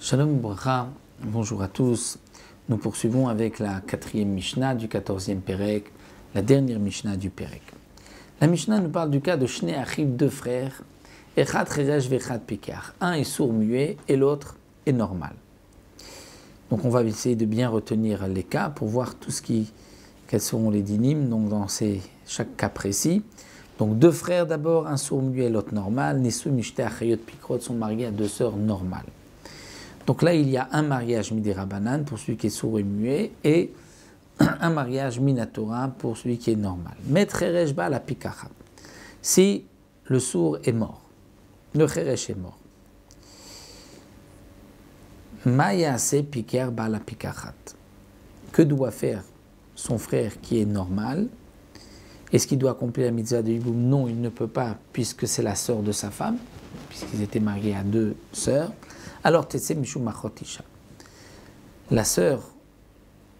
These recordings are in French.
Shalom Bracha, bonjour à tous. Nous poursuivons avec la 4e Mishnah du 14e Pérek, la dernière Mishnah du Pérek. La Mishnah nous parle du cas de Shnei Achim, deux frères, Echad Cheresh vechad Pikar. Un est sourd-muet et l'autre est normal. Donc on va essayer de bien retenir les cas pour voir quels seront les dynimes donc dans chaque cas précis. Donc deux frères d'abord, un sourd-muet et l'autre normal. Nesu Mishte Achayot Pikrot sont mariés à deux sœurs normales. Donc là, il y a un mariage midirabanan pour celui qui est sourd et muet et un mariage minatora pour celui qui est normal. Maître Cheresh Baal Pikachat. Si le sourd est mort, le Cheresh est mort. Mayase Piker Baal Pikachat. Que doit faire son frère qui est normal? Est-ce qu'il doit accomplir la mitzvah de Yiboum? Non, il ne peut pas puisque c'est la sœur de sa femme, puisqu'ils étaient mariés à deux sœurs. Alors, Tetse Mishum Machot Isha. La sœur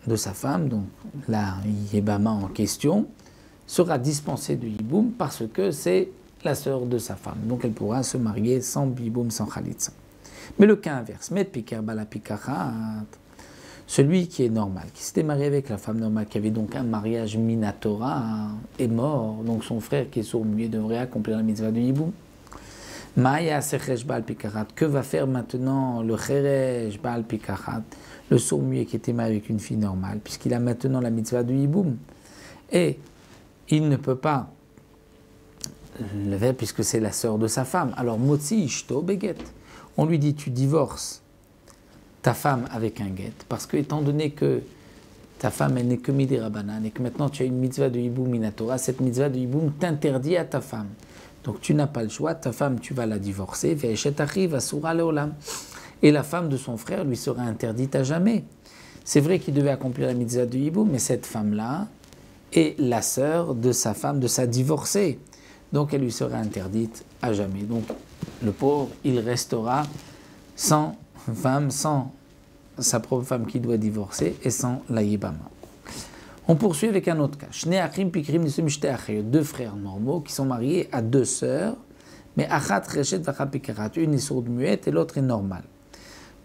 de sa femme, donc la Yébama en question, sera dispensée de Yiboum parce que c'est la sœur de sa femme. Donc elle pourra se marier sans Yiboum, sans Khalitsa. Mais le cas inverse, Met Piker Bala Pikachat, celui qui est normal, qui s'était marié avec la femme normale, qui avait donc un mariage minatora, est mort, donc son frère qui est sourd-muet devrait accomplir la mitzvah de Yiboum. Maya Cheresh Baal Pikachat. Que va faire maintenant le Cheresh Baal Pikachat, le sourd-muet qui était marié avec une fille normale, puisqu'il a maintenant la mitzvah de Yiboum. Et il ne peut pas le faire puisque c'est la sœur de sa femme. Alors, Motzi Ishto Beget. On lui dit, tu divorces ta femme avec un get, parce que étant donné que ta femme elle n'est que midirabanan et que maintenant tu as une mitzvah de Yiboum minatora, cette mitzvah de Yiboum t'interdit à ta femme. Donc tu n'as pas le choix, ta femme tu vas la divorcer, et la femme de son frère lui sera interdite à jamais. C'est vrai qu'il devait accomplir la mitzvah de Yiboum, mais cette femme-là est la sœur de sa femme, de sa divorcée. Donc elle lui sera interdite à jamais. Donc le pauvre, il restera sans femme, sans sa propre femme qui doit divorcer et sans la Yibama. On poursuit avec un autre cas. Shnei Achim Pikrim Nisum Shte Achayot, deux frères normaux qui sont mariés à deux sœurs, mais Achat Reshet Vachad Pikarat, une est sourde muette et l'autre est normale.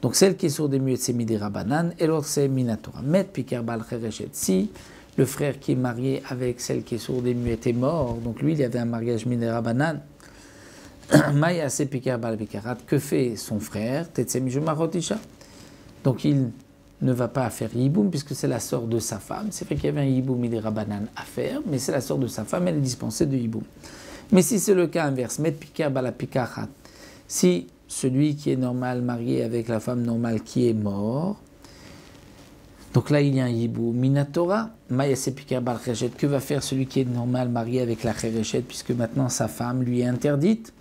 Donc celle qui est sourde et muette c'est Midirabanan et l'autre c'est Minatora. Met Pikar Baal Chereshet. Si le frère qui est marié avec celle qui est sourde et muette est mort, donc lui il y avait un mariage Midirabanan, Maya se Pikar Baal Pikarat, que fait son frère? Tetse Mishum Machot Isha. Donc il ne va pas faire Yiboum puisque c'est la sœur de sa femme. C'est vrai qu'il y avait un Yiboum midirabanan à faire, mais c'est la sœur de sa femme, elle est dispensée de Yiboum. Mais si c'est le cas inverse, Met Pikar Bala Pikachat, si celui qui est normal marié avec la femme normale qui est mort, donc là il y a un Yiboum minatora, Mayase Pikar Bal Chereshet, que va faire celui qui est normal marié avec la Chereshet puisque maintenant sa femme lui est interdite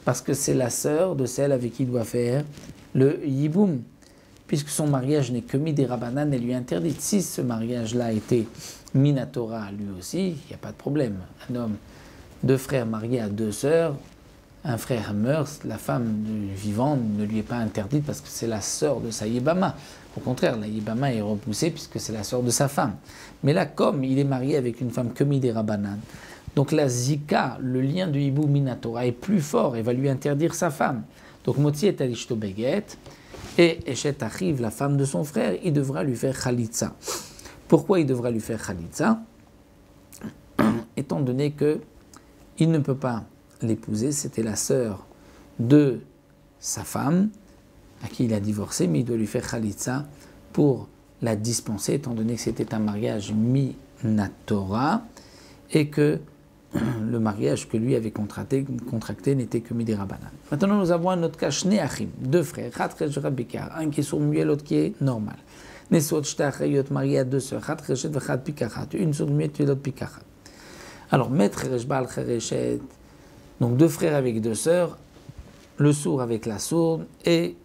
parce que c'est la sœur de celle avec qui il doit faire le Yiboum. Puisque son mariage n'est que midirabanan, elle lui est interdite. Si ce mariage-là était minatora lui aussi, il n'y a pas de problème. Un homme, deux frères mariés à deux sœurs, un frère meurt, la femme vivante ne lui est pas interdite parce que c'est la sœur de sa Yibama. Au contraire, la Yibama est repoussée puisque c'est la sœur de sa femme. Mais là, comme il est marié avec une femme que midirabanan, donc la zika, le lien de Yiboum minatora est plus fort et va lui interdire sa femme. Donc Motzi et Alishto Beget. Et Eshet Achiv, la femme de son frère, il devra lui faire Khalitsa. Pourquoi il devra lui faire Khalitsa? Étant donné qu'il ne peut pas l'épouser, c'était la sœur de sa femme, à qui il a divorcé, mais il doit lui faire Khalitsa pour la dispenser, étant donné que c'était un mariage minatora, et que le mariage que lui avait contracté n'était que midirabanan. Maintenant, nous avons un autre cas, Shnei Achim, deux frères, un qui est sourd-muet, l'autre qui est normal. Nesot Shte Achayot, marié à deux sœurs, une sourde-muette et l'autre Pikachat. Alors, Maître Cheresh Baal Chereshet, donc deux frères avec deux sœurs, le sourd avec la sourde et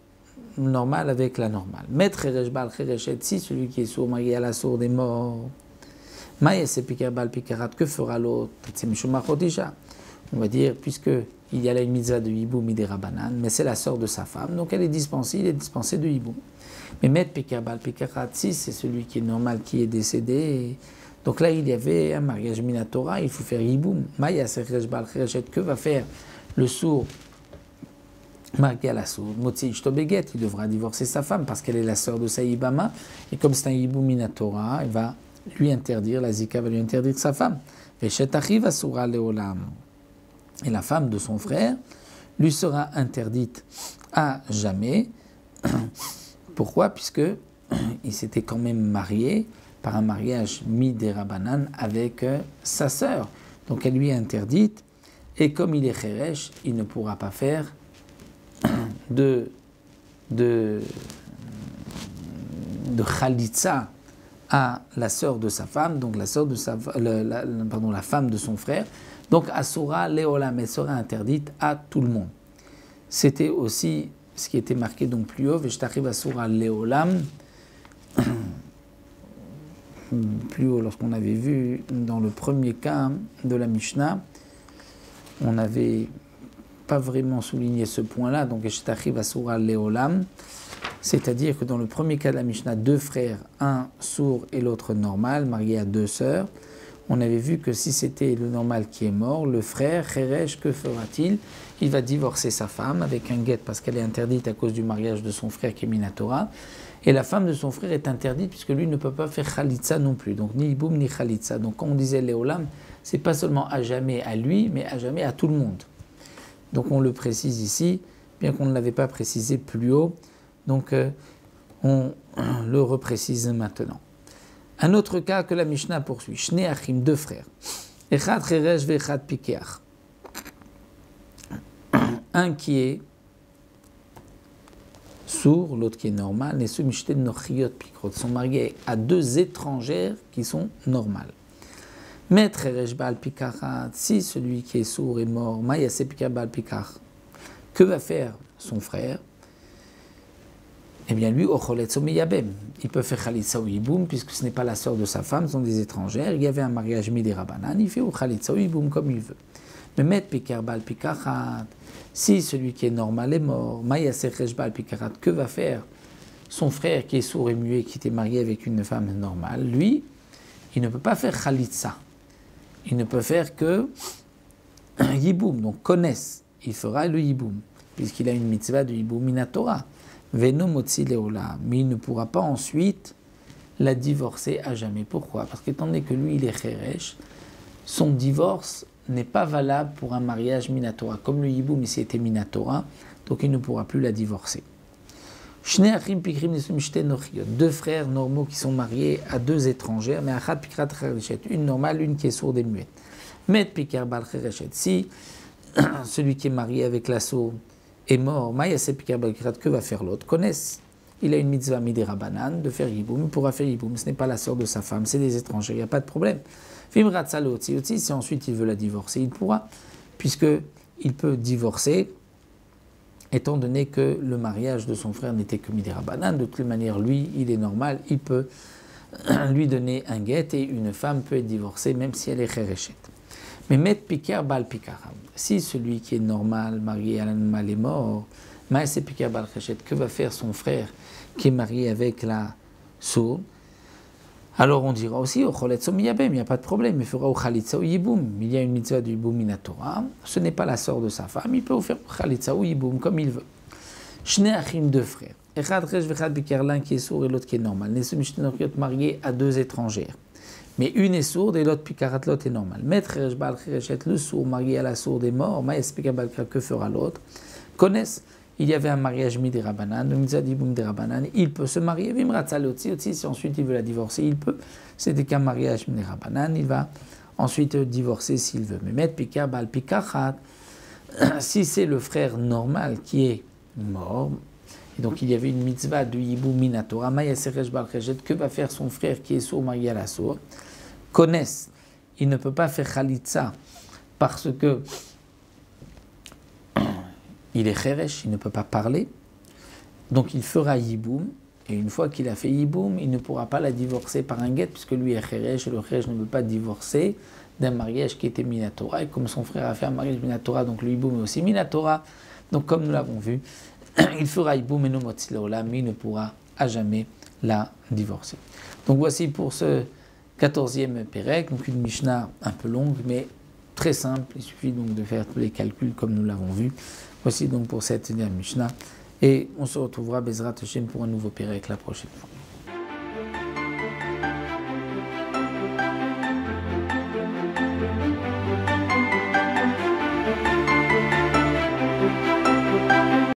normal avec la normale. Maître Cheresh Baal Chereshet, si celui qui est sourd marié à la sourde est mort, Mayase Pikar Baal Pikarat, que fera l'autre? On va dire, puisqu'il y a là une mitzvah de Yiboum midirabanan, mais c'est la sœur de sa femme, donc elle est dispensée, il est dispensé de Yiboum. Mais Met Pikar Baal Pikarat, si c'est celui qui est normal qui est décédé, Donc là, il y avait un mariage minatora, il faut faire yiboum. Maya secheresh bal chereshet, que va faire le sourd marié à la sourde? Motzi ishto beget, il devra divorcer sa femme parce qu'elle est la sœur de sa yibama. Et comme c'est un yiboum minatora, elle va lui interdire, la zika va lui interdire sa femme. Veshet achiv asura leolam. Et la femme de son frère lui sera interdite à jamais. Pourquoi? Puisque il s'était quand même marié par un mariage midérabanan avec sa sœur. Donc elle lui est interdite, et comme il est cheresh, il ne pourra pas faire de chalitza à la sœur de sa femme, donc la sœur de la femme de son frère. Donc Asura Léolam, elle sera interdite à tout le monde. C'était aussi ce qui était marqué donc plus haut, Veshtachiv Asura Léolam. Plus haut, lorsqu'on avait vu dans le premier cas de la Mishnah, on n'avait pas vraiment souligné ce point-là, donc Veshtachiv Asura Léolam. C'est-à-dire que dans le premier cas de la Mishnah, deux frères, un sourd et l'autre normal, mariés à deux sœurs, on avait vu que si c'était le normal qui est mort, le frère, Cheresh, que fera-t-il? Il va divorcer sa femme avec un guet parce qu'elle est interdite à cause du mariage de son frère qui est Minatora. Et la femme de son frère est interdite puisque lui ne peut pas faire Khalitsa non plus. Donc ni Iboum ni Khalitsa. Donc quand on disait Léolam, c'est pas seulement à jamais à lui, mais à jamais à tout le monde. Donc on le précise ici, bien qu'on ne l'avait pas précisé plus haut. Donc on le reprécise maintenant. Un autre cas que la Mishnah poursuit. Shnei Achim, deux frères. Echad Cheresh ve'echad Pikeach. Un qui est sourd, l'autre qui est normal. Les Sumishte Nochiot Pikrot sont mariés à deux étrangères qui sont normales. Maître Cheresh Baal Pikachat, si celui qui est sourd est mort, Mayase Pikach Baal Pikach, que va faire son frère? Eh bien lui, Ocholetzo Meyabem, il peut faire Khalitsa ou Yiboum, puisque ce n'est pas la sœur de sa femme, ce sont des étrangères. Il y avait un mariage midérabanan, il fait Khalitsa ou Yiboum comme il veut. Mais Met Pikar Bal Pikachat, si celui qui est normal est mort, Maya Sechesh Bal Pikachat, que va faire son frère qui est sourd et muet, qui était marié avec une femme normale? Lui, il ne peut pas faire Khalitsa. Il ne peut faire que Yiboum, donc connaisse. Il fera le Yiboum, puisqu'il a une mitzvah de Yiboum Minatora. Veno motzi leolam, mais il ne pourra pas ensuite la divorcer à jamais. Pourquoi? Parce qu'étant donné que lui, il est cheresh, son divorce n'est pas valable pour un mariage minatora. Comme le yiboum ici était minatora, donc il ne pourra plus la divorcer. Shnei achim pikrim nisum shte nochiot, deux frères normaux qui sont mariés à deux étrangères, mais achat pikrat chereshet, une normale, une qui est sourde et muette. Met pikar bal chereshet, si celui qui est marié avec la sourde est mort, que va faire l'autre? Connaissent. Il a une mitzvah midérabanan de faire yiboum, il pourra faire yiboum, ce n'est pas la sœur de sa femme, c'est des étrangers, il n'y a pas de problème. Si ensuite il veut la divorcer, il pourra, puisqu'il peut divorcer, étant donné que le mariage de son frère n'était que midérabanan, de toute manière, lui, il est normal, il peut lui donner un guet et une femme peut être divorcée même si elle est chereshet. Mais met pikar bal pikaram. Si celui qui est normal, marié à l'animal est mort, maïs pikar bal chereshet, que va faire son frère qui est marié avec la sourde? Alors on dira aussi, au choletzo miyabem, il n'y a pas de problème, il fera au chalitza ou yiboum. Il y a une mitzvah du yiboum minatora, ce n'est pas la sœur de sa femme, il peut faire chalitza ou yiboum comme il veut. Shnei achim, deux frères. Echad cheresh vechad pikar, l'un qui est sourd et l'autre qui est normal. Nesum mishtenoriot, mariés à deux étrangères. Mais une est sourde et l'autre pikarat, l'autre est normal. Maître Cheresh Baal Chereshet, le sourd marié à la sourde est mort. Maïs Pikar Baal Pikar, que fera l'autre? Connaissent, il y avait un mariage midérabanan, le mitzvah d'Iboum midérabanan, il peut se marier. Vimratza l'otzi, si ensuite il veut la divorcer, il peut. C'était qu'un mariage midérabanan, il va ensuite divorcer s'il veut. Mais Maître Pikar Baal Pikachat, si c'est le frère normal qui est mort, et donc il y avait une mitzvah de Yiboum Minatora, Maïs Cheresh Baal Chereshet, que va faire son frère qui est sourd marié à la sourde? Connaissent, il ne peut pas faire Khalitsa parce que il est cheresh, il ne peut pas parler, donc il fera Yiboum, et une fois qu'il a fait Yiboum, il ne pourra pas la divorcer par un guet, puisque lui est cheresh, et le cheresh ne peut pas divorcer d'un mariage qui était Minatora, et comme son frère a fait un mariage Minatora, donc le Yiboum est aussi Minatora, donc comme nous l'avons vu, il fera Yiboum et no motzi leolam, mais il ne pourra à jamais la divorcer. Donc voici pour ce 14e Pérec, donc une Mishnah un peu longue, mais très simple. Il suffit donc de faire tous les calculs comme nous l'avons vu. Voici donc pour cette dernière Mishnah. Et on se retrouvera Bezrat Hashem pour un nouveau Pérec la prochaine fois.